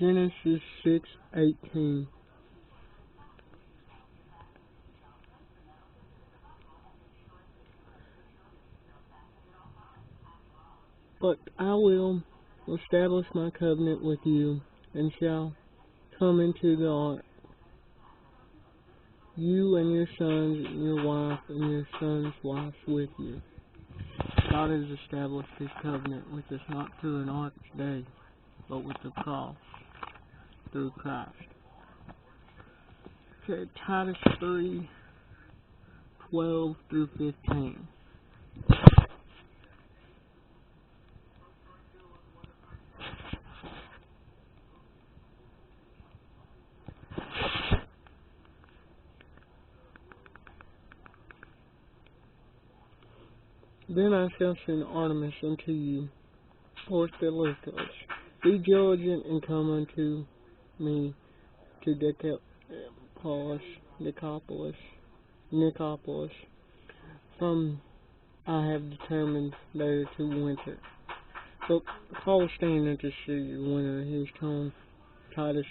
Genesis 6:18. But I will establish my covenant with you, and shall come into the ark, you and your sons, and your wife, and your sons' wives with you. God has established His covenant with us not through an ark today, but with the cross, through Christ. Okay, Titus 3:12-15. Then I shall send Artemis unto you, or Stilichus. Be diligent and come unto me to Nicopolis, from I have determined there to winter. So Paul was staying there to see winter. He was telling Titus,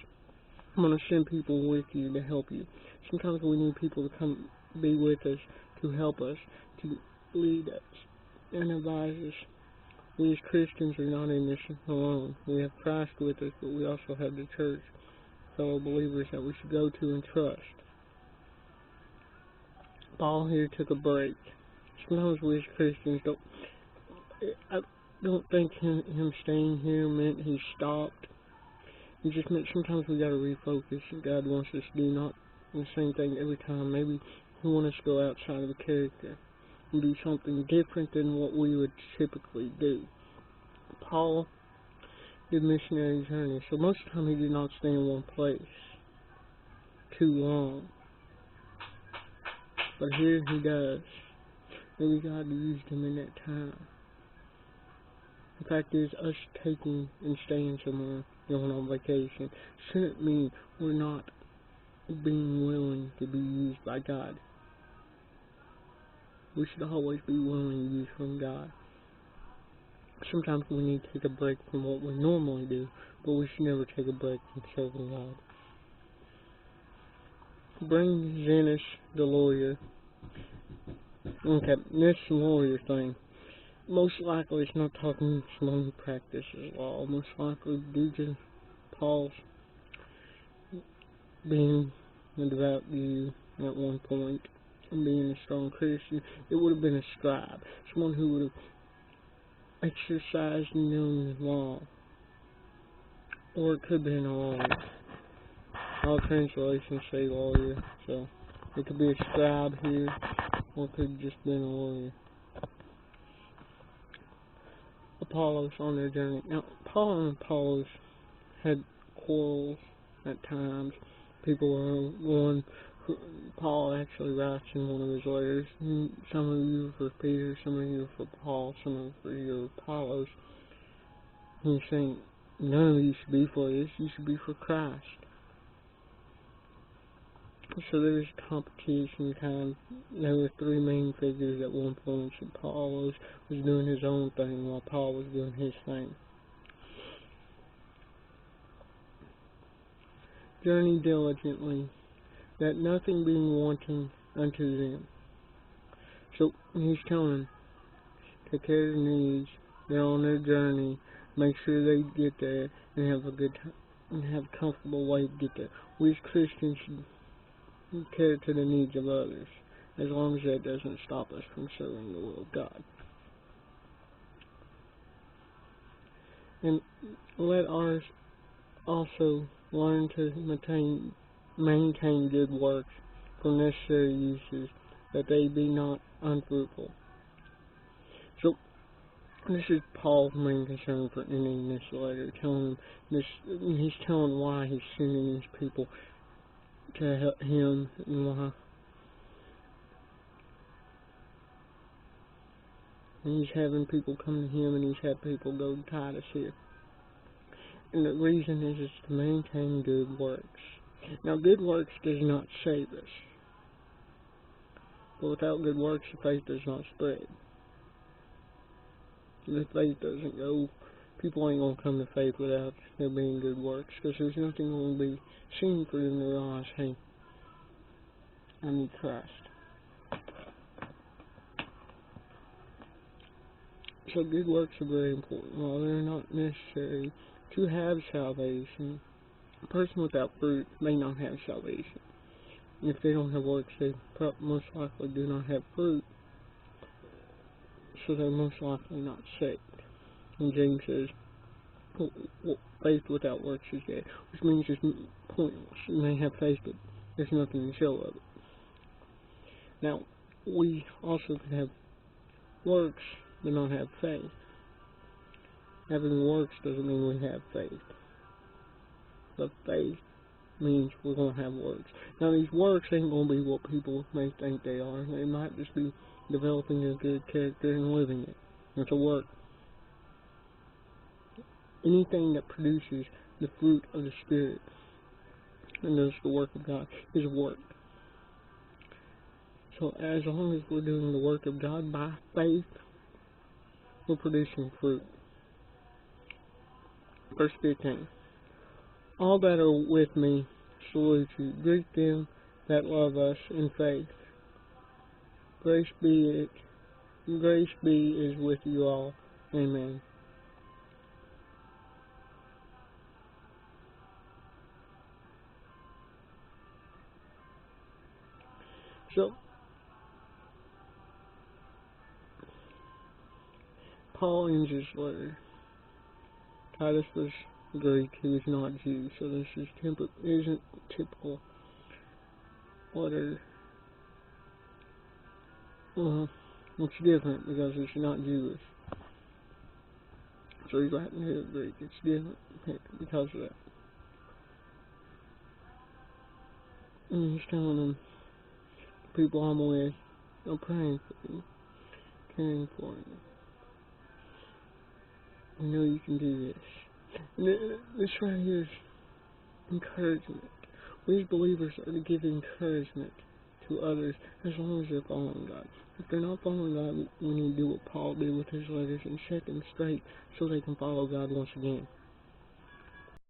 I'm going to send people with you to help you. Sometimes we need people to come be with us, to help us, to lead us and advise us. We as Christians are not in this alone. We have Christ with us, but we also have the church, fellow believers that we should go to and trust. Paul here took a break. Sometimes we as Christians I don't think him staying here meant he stopped. It just meant sometimes we got to refocus, and God wants us to do not the same thing every time. Maybe He wants us to go outside of the character and do something different than what we would typically do. Paul did missionary journeys, so most of the time he did not stay in one place too long. But here he does. Maybe God used him in that time. The fact is, us taking and staying somewhere, going on vacation, shouldn't mean we're not being willing to be used by God. We should always be willing to use from God. Sometimes we need to take a break from what we normally do, but we should never take a break from serving God. Bring Zenas, the lawyer. Okay, this lawyer thing. Most likely it's not talking to someone who practices law. Most likely due to Paul's being a devout Jew at one point and being a strong Christian, it would have been a scribe. Someone who would have exercised and known the law. Or it could have been a lawyer. All translations say lawyer, so it could be a scribe here, or it could have just been a lawyer. Apollos on their journey. Now, Paul and Apollos had quarrels at times. People were one. Paul actually writes in one of his letters, some of you are for Peter, some of you are for Paul, some of you are Apollos. He's saying, none of you should be for this, you should be for Christ. So there was competition kind. There were three main figures at one point. So Paul was doing his own thing while Paul was doing his thing. Journey diligently, that nothing being wanting unto them. So he's telling them, take care of their needs. They're on their journey. Make sure they get there and have a good time and have a comfortable way to get there. We as Christians should care to the needs of others, as long as that doesn't stop us from serving the will of God. And let ours also learn to maintain good works for necessary uses, that they be not unfruitful. So this is Paul's main concern for ending this letter, telling him this. He's telling why he's sending these people to help him and why. And he's having people come to him, and he's had people go to Titus here. And the reason is to maintain good works. Now, good works does not save us. But without good works, the faith does not spread. The faith doesn't go people ain't going to come to faith without there being good works, because there's nothing going to be seen for them to realize, hey, I need Christ. So good works are very important. While they're not necessary to have salvation, a person without fruit may not have salvation. And if they don't have works, they most likely do not have fruit, so they're most likely not saved. And James says, faith without works is dead, which means it's pointless. You may have faith, but there's nothing to show of it. Now, we also can have works but not have faith. Having works doesn't mean we have faith. But faith means we're going to have works. Now, these works ain't going to be what people may think they are. They might just be developing a good character and living it. It's a work. Anything that produces the fruit of the Spirit and does the work of God is a work. So as long as we're doing the work of God by faith, we're producing fruit. Verse 15. All that are with me salute you. Greet them that love us in faith. Grace be is with you all. Amen. So, Paul ends his letter. Titus was Greek, he was not Jew, so this isn't typical letter. It's different because it's not Jewish. So he's writing to Greek. It's different because of that. And he's telling them, the people I'm with, I'm praying for you, caring for you. I know you can do this. And this right here is encouragement. We as believers are to give encouragement to others as long as they're following God. If they're not following God, we need to do what Paul did with his letters and set them straight so they can follow God once again.